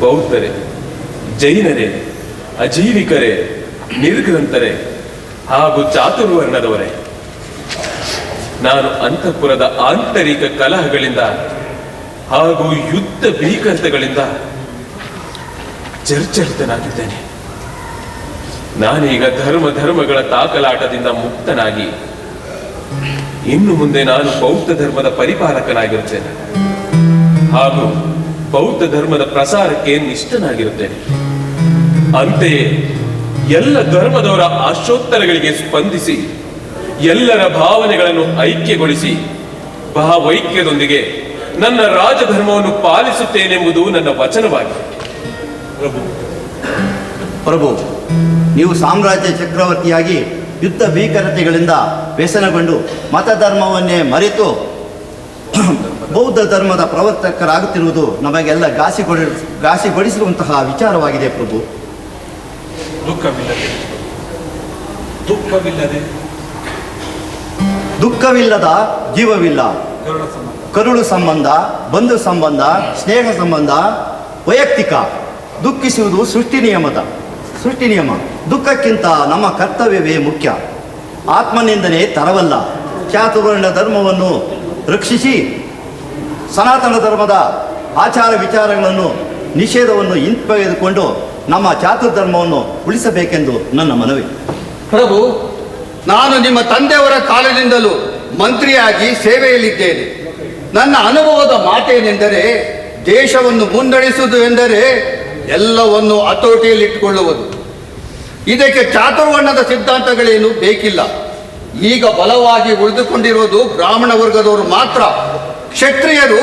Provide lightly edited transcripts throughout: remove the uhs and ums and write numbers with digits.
ಬೌದ್ಧರೇ, ಜೈನರೇ, ಅಜೀವಿಕರೇ, ನಿರ್ಗ್ರಂಥರೇ ಹಾಗೂ ಚಾತುರ್ವರ್ಣದವರೇ, ನಾನು ಅಂತಃಪುರದ ಆಂತರಿಕ ಕಲಹಗಳಿಂದ ಹಾಗೂ ಯುದ್ಧ ಭೀಕರತೆಗಳಿಂದ ಜರ್ಜರಿತನಾಗಿದ್ದೇನೆ. ನಾನೀಗ ಧರ್ಮಗಳ ತಾಕಲಾಟದಿಂದ ಮುಕ್ತನಾಗಿ ಇನ್ನು ಮುಂದೆ ನಾನು ಬೌದ್ಧ ಧರ್ಮದ ಪರಿಪಾಲಕನಾಗಿರುತ್ತೇನೆ ಹಾಗೂ ಬೌದ್ಧ ಧರ್ಮದ ಪ್ರಸಾರಕ್ಕೆ ನಿಷ್ಠನಾಗಿರುತ್ತೇನೆ. ಅಂತೆಯೇ ಎಲ್ಲ ಧರ್ಮದವರ ಆಶೋತ್ತರಗಳಿಗೆ ಸ್ಪಂದಿಸಿ ಎಲ್ಲರ ಭಾವನೆಗಳನ್ನು ಐಕ್ಯಗೊಳಿಸಿ ಭಾವೈಕ್ಯದೊಂದಿಗೆ ನನ್ನ ರಾಜಧರ್ಮವನ್ನು ಪಾಲಿಸುತ್ತೇನೆಂಬುದು ನನ್ನ ವಚನವಾಗಿದೆ. ಪ್ರಭು, ನೀವು ಸಾಮ್ರಾಜ್ಯ ಚಕ್ರವರ್ತಿಯಾಗಿ ಯುದ್ಧ ಭೀಕರತೆಗಳಿಂದ ವ್ಯಸನಗೊಂಡು ಮತಧರ್ಮವನ್ನೇ ಮರೆತು ಬೌದ್ಧ ಧರ್ಮದ ಪ್ರವರ್ತಕರಾಗುತ್ತಿರುವುದು ನಮಗೆಲ್ಲ ಘಾಸಿಗೊಳಿಸುವಂತಹ ವಿಚಾರವಾಗಿದೆ ಪ್ರಭು. ದುಃಖವಿಲ್ಲದ ಜೀವವಿಲ್ಲ. ಕರುಳು ಸಂಬಂಧ, ಬಂಧು ಸಂಬಂಧ, ಸ್ನೇಹ ಸಂಬಂಧ ವೈಯಕ್ತಿಕ. ದುಃಖಿಸುವುದು ಸೃಷ್ಟಿ ನಿಯಮ. ದುಃಖಕ್ಕಿಂತ ನಮ್ಮ ಕರ್ತವ್ಯವೇ ಮುಖ್ಯ. ಆತ್ಮನಿಂದನೇ ತರವಲ್ಲ. ಚಾತುರ್ವರ್ಣ ಧರ್ಮವನ್ನು ರಕ್ಷಿಸಿ ಸನಾತನ ಧರ್ಮದ ಆಚಾರ ವಿಚಾರಗಳನ್ನು ನಿಷೇಧವನ್ನು ಹಿಂತೆಗೆದುಕೊಂಡು ನಮ್ಮ ಚಾತುರ್ಧರ್ಮವನ್ನು ಉಳಿಸಬೇಕೆಂದು ನನ್ನ ಮನವಿ. ಪ್ರಭು, ನಾನು ನಿಮ್ಮ ತಂದೆಯವರ ಕಾಲದಿಂದಲೂ ಮಂತ್ರಿಯಾಗಿ ಸೇವೆಯಲ್ಲಿದ್ದೇನೆ. ನನ್ನ ಅನುಭವದ ಮಾತೇನೆಂದರೆ, ದೇಶವನ್ನು ಮುನ್ನಡೆಸುವುದು ಎಂದರೆ ಎಲ್ಲವನ್ನು ಹತೋಟಿಯಲ್ಲಿಟ್ಟುಕೊಳ್ಳುವುದು. ಇದಕ್ಕೆ ಚಾತುರ್ವರ್ಣದ ಸಿದ್ಧಾಂತಗಳೇನು ಬೇಕಿಲ್ಲ. ಈಗ ಬಲವಾಗಿ ಉಳಿದುಕೊಂಡಿರುವುದು ಬ್ರಾಹ್ಮಣ ವರ್ಗದವರು ಮಾತ್ರ. ಕ್ಷತ್ರಿಯರು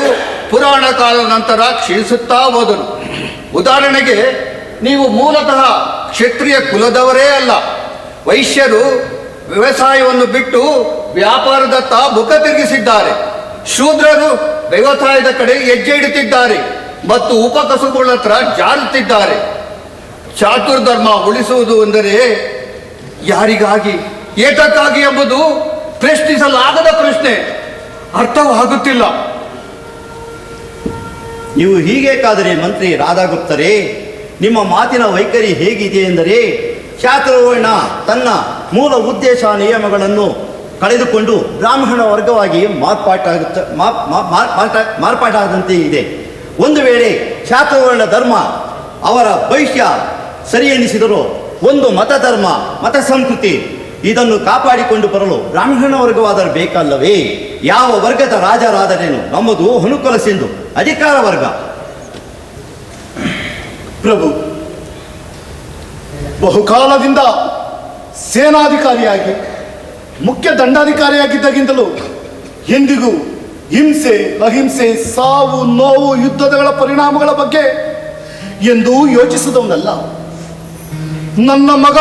ಪುರಾಣ ಕಾಲದ ನಂತರ ಕ್ಷೀಣಿಸುತ್ತಾ ಹೋದರು. ಉದಾಹರಣೆಗೆ, ನೀವು ಮೂಲತಃ ಕ್ಷತ್ರಿಯ ಕುಲದವರೇ ಅಲ್ಲ. ವೈಶ್ಯರು ವ್ಯವಸಾಯವನ್ನು ಬಿಟ್ಟು ವ್ಯಾಪಾರದತ್ತ ಮುಖ ತಿರುಗಿಸಿದ್ದಾರೆ. ಶೂದ್ರರು ವ್ಯವಸಾಯದ ಕಡೆ ಹೆಜ್ಜೆ ಇಡುತ್ತಿದ್ದಾರೆ ಮತ್ತು ಉಪಕಸುಬುಗಳ ಹತ್ರ ಜಾರುತ್ತಿದ್ದಾರೆ. ಚಾತುರ್ಧರ್ಮ ಉಳಿಸುವುದು ಎಂದರೆ ಯಾರಿಗಾಗಿ, ಏತಕ್ಕಾಗಿ ಎಂಬುದು ಪ್ರಶ್ನಿಸಲಾಗದ ಪ್ರಶ್ನೆ. ಅರ್ಥವಾಗುತ್ತಿಲ್ಲ. ನೀವು ಹೀಗೇಕಾದರೆ ಮಂತ್ರಿ ರಾಧಾಗುಪ್ತರೇ, ನಿಮ್ಮ ಮಾತಿನ ವೈಖರಿ ಹೇಗಿದೆ ಎಂದರೆ, ಚಾತುರ್ವರ್ಣ ತನ್ನ ಮೂಲ ಉದ್ದೇಶ ನಿಯಮಗಳನ್ನು ಕಳೆದುಕೊಂಡು ಬ್ರಾಹ್ಮಣ ವರ್ಗವಾಗಿ ಮಾರ್ಪಾಟಾದಂತೆ ಇದೆ. ಒಂದು ವೇಳೆ ಚಾತುರ್ವರ್ಣ ಧರ್ಮ ಅವರ ಭವಿಷ್ಯ ಸರಿ ಎನಿಸಿದರೂ ಒಂದು ಮತಧರ್ಮ, ಮತ ಸಂಸ್ಕೃತಿ ಇದನ್ನು ಕಾಪಾಡಿಕೊಂಡು ಬರಲು ಬ್ರಾಹ್ಮಣ ವರ್ಗವಾದರೂ ಬೇಕಲ್ಲವೇ? ಯಾವ ವರ್ಗದ ರಾಜರಾದರೇನು, ನಮ್ಮದು ಅನುಕೂಲ ಸಿಂಧು ಅಧಿಕಾರ ವರ್ಗ. ಪ್ರಭು, ಬಹುಕಾಲದಿಂದ ಸೇನಾಧಿಕಾರಿಯಾಗಿ ಮುಖ್ಯ ದಂಡಾಧಿಕಾರಿಯಾಗಿದ್ದಾಗಿಂದಲೂ ಎಂದಿಗೂ ಹಿಂಸೆ, ಅಹಿಂಸೆ, ಸಾವು, ನೋವು, ಯುದ್ಧಗಳ ಪರಿಣಾಮಗಳ ಬಗ್ಗೆ ಎಂದೂ ಯೋಚಿಸಿದವನಲ್ಲ. ನನ್ನ ಮಗ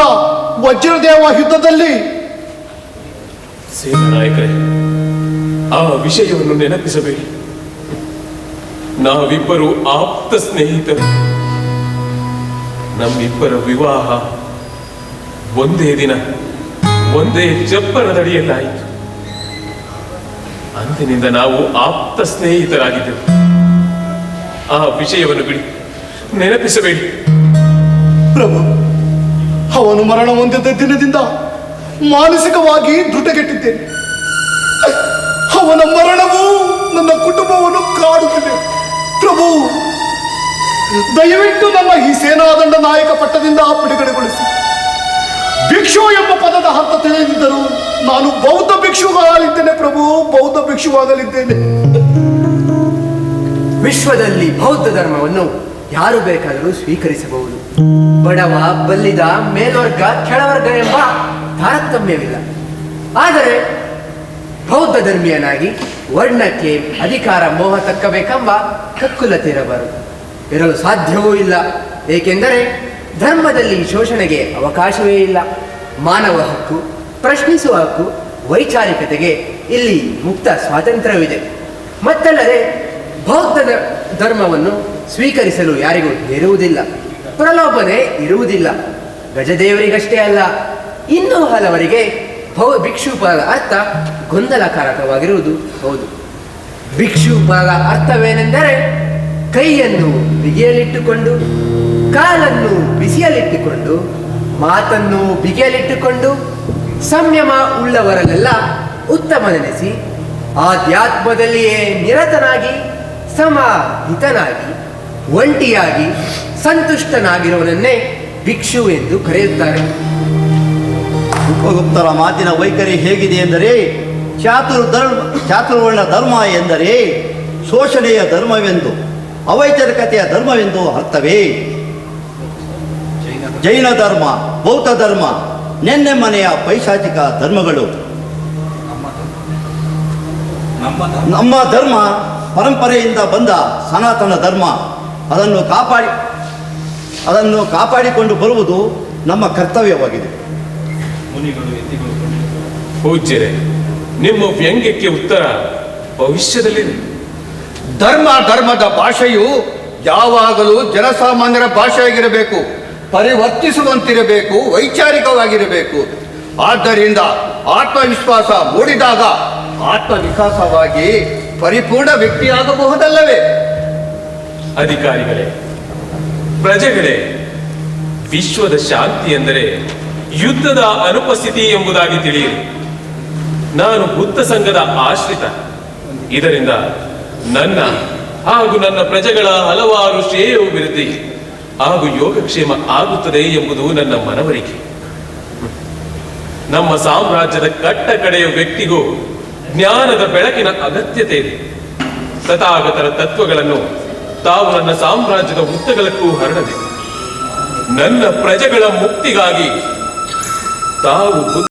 ವಜ್ರದೇವ ಯುದ್ಧದಲ್ಲಿ ಸೇನಾ ನಾಯಕರೇ, ಆ ವಿಷಯವನ್ನು ನೆನಪಿಸಬೇಡಿ. ನಾವಿಬ್ಬರು ಆಪ್ತ ಸ್ನೇಹಿತರು. ನಮ್ಮಿಬ್ಬರ ವಿವಾಹ ಒಂದೇ ದಿನ, ಒಂದೇ ಚಪ್ಪರದಡಿಯಲ್ಲಾಯಿತು. ಅಂದಿನಿಂದ ನಾವು ಆಪ್ತ ಸ್ನೇಹಿತರಾಗಿದ್ದೆವು. ಆ ವಿಷಯವನ್ನು ಬಿಡಿ, ನೆನಪಿಸಬೇಡಿ. ಪ್ರಭು, ಅವನು ಮರಣ ಹೊಂದಿದ ದಿನದಿಂದ ಮಾನಸಿಕವಾಗಿ ಧೃತಗೆಟ್ಟಿದ್ದೇನೆ. ಅವನ ಮರಣವು ನನ್ನ ಕುಟುಂಬವನ್ನು ಕಾಡುತ್ತಿದೆ. ಪ್ರಭು, ದಯವಿಟ್ಟು ನನ್ನ ಈ ಸೇನಾದಂಡ ನಾಯಕ ಪಟ್ಟದಿಂದ ಬಿಡುಗಡೆಗೊಳಿಸಿ. ಭಿಕ್ಷು ಎಂಬ ಪದದ ಅರ್ಥ ತಿಳಿದಿದ್ದರೂ ನಾನು ಬೌದ್ಧ ಭಿಕ್ಷುವಾಗಲಿದ್ದೇನೆ. ಪ್ರಭು, ಬೌದ್ಧ ಭಿಕ್ಷುವಾಗಲಿದ್ದೇನೆ. ವಿಶ್ವದಲ್ಲಿ ಬೌದ್ಧ ಧರ್ಮವನ್ನು ಯಾರು ಬೇಕಾದರೂ ಸ್ವೀಕರಿಸಬಹುದು. ಬಡವ, ಬಲ್ಲಿದ, ಮೇಲ್ವರ್ಗ, ಕೆಳವರ್ಗ ಎಂಬ ತಾರತಮ್ಯವಿಲ್ಲ. ಆದರೆ ಬೌದ್ಧ ಧರ್ಮೀಯನಾಗಿ ವರ್ಣಕ್ಕೆ ಅಧಿಕಾರ ಮೋಹ ತಕ್ಕಬೇಕೆಂಬ ಕಕ್ಕುಲತೆ ಇರಲು ಸಾಧ್ಯವೂ ಇಲ್ಲ. ಏಕೆಂದರೆ ಧರ್ಮದಲ್ಲಿ ಶೋಷಣೆಗೆ ಅವಕಾಶವೇ ಇಲ್ಲ. ಮಾನವ ಹಕ್ಕು, ಪ್ರಶ್ನಿಸುವ ಹಕ್ಕು, ವೈಚಾರಿಕತೆಗೆ ಇಲ್ಲಿ ಮುಕ್ತ ಸ್ವಾತಂತ್ರ್ಯವಿದೆ. ಮತ್ತಲ್ಲದೆ ಬೌದ್ಧ ಧರ್ಮವನ್ನು ಸ್ವೀಕರಿಸಲು ಯಾರಿಗೂ ಹೇರುವುದಿಲ್ಲ, ಪ್ರಲೋಭನೆ ಇರುವುದಿಲ್ಲ. ಗಜದೇವರಿಗಷ್ಟೇ ಅಲ್ಲ, ಇನ್ನೂ ಹಲವರಿಗೆ ಭಿಕ್ಷುಪದ ಅರ್ಥ ಗೊಂದಲಕಾರಕವಾಗಿರುವುದು ಹೌದು. ಭಿಕ್ಷುಪದ ಅರ್ಥವೇನೆಂದರೆ ಕೈಯನ್ನು ಬಿಗಿಯಲಿಟ್ಟುಕೊಂಡು, ಕಾಲನ್ನು ಬಿಸಿಯಲಿಟ್ಟುಕೊಂಡು, ಮಾತನ್ನು ಬಿಗಿಯಲಿಟ್ಟುಕೊಂಡು, ಸಂಯಮ ಉಳ್ಳವರಲ್ಲೆಲ್ಲ ಉತ್ತಮನೆನಿಸಿ, ಆಧ್ಯಾತ್ಮದಲ್ಲಿಯೇ ನಿರತನಾಗಿ, ಸಮಹಿತನಾಗಿ, ಒಂಟಿಯಾಗಿ ಸಂತುಷ್ಟನಾಗಿರುವವನನ್ನೇ ಭಿಕ್ಷು ಎಂದು ಕರೆಯುತ್ತಾರೆ. ಉಪಗುಪ್ತರ ಮಾತಿನ ವೈಖರಿ ಹೇಗಿದೆ ಎಂದರೆ, ಚಾತುರ್ವರ್ಣ ಧರ್ಮ ಎಂದರೆ ಶೋಷಣೆಯ ಧರ್ಮವೆಂದು, ಅವೈಚಾರಿಕತೆಯ ಧರ್ಮವೆಂದು ಅರ್ಥವೇ. ಜೈನ ಧರ್ಮ, ಬೌದ್ಧ ಧರ್ಮ ನೆನ್ನೆ ಮನೆಯ ಪೈಶಾಚಿಕ ಧರ್ಮಗಳು. ನಮ್ಮ ಧರ್ಮ ಪರಂಪರೆಯಿಂದ ಬಂದ ಸನಾತನ ಧರ್ಮ. ಅದನ್ನು ಕಾಪಾಡಿಕೊಂಡು ಬರುವುದು ನಮ್ಮ ಕರ್ತವ್ಯವಾಗಿದೆ. ಪೂಜ್ಯರೇ, ನಿಮ್ಮ ವ್ಯಂಗ್ಯಕ್ಕೆ ಉತ್ತರ ಭವಿಷ್ಯದಲ್ಲಿದೆ. ಧರ್ಮದ ಭಾಷೆಯು ಯಾವಾಗಲೂ ಜನಸಾಮಾನ್ಯರ ಭಾಷೆಯಾಗಿರಬೇಕು, ಪರಿವರ್ತಿಸುವಂತಿರಬೇಕು, ವೈಚಾರಿಕವಾಗಿರಬೇಕು. ಆದ್ದರಿಂದ ಆತ್ಮವಿಶ್ವಾಸ ಮೂಡಿದಾಗ ಆತ್ಮವಿಕಾಸವಾಗಿ ಪರಿಪೂರ್ಣ ವ್ಯಕ್ತಿಯಾಗಬಹುದಲ್ಲವೇ? ಅಧಿಕಾರಿಗಳೇ, ಪ್ರಜೆಗಳೇ, ವಿಶ್ವದ ಶಾಂತಿ ಎಂದರೆ ಯುದ್ಧದ ಅನುಪಸ್ಥಿತಿ ಎಂಬುದಾಗಿ ತಿಳಿಯಿರಿ. ನಾನು ಬುದ್ಧ ಸಂಘದ ಆಶ್ರಿತ. ಇದರಿಂದ ನನ್ನ ಹಾಗೂ ನನ್ನ ಪ್ರಜೆಗಳ ಹಲವಾರು ಶ್ರೇಯೋಭಿವೃದ್ಧಿ ಹಾಗೂ ಯೋಗಕ್ಷೇಮ ಆಗುತ್ತದೆ ಎಂಬುದು ನನ್ನ ಮನವರಿಕೆ. ನಮ್ಮ ಸಾಮ್ರಾಜ್ಯದ ಕಟ್ಟ ಕಡೆಯ ವ್ಯಕ್ತಿಗೂ ಜ್ಞಾನದ ಬೆಳಕಿನ ಅಗತ್ಯತೆ ಇದೆ. ತಥಾಗತರ ತತ್ವಗಳನ್ನು ತಾವು ನನ್ನ ಸಾಮ್ರಾಜ್ಯದ ಉದ್ದಗಲಕ್ಕೂ ಹರಡಬೇಕು. ನನ್ನ ಪ್ರಜೆಗಳ ಮುಕ್ತಿಗಾಗಿ ತಾವು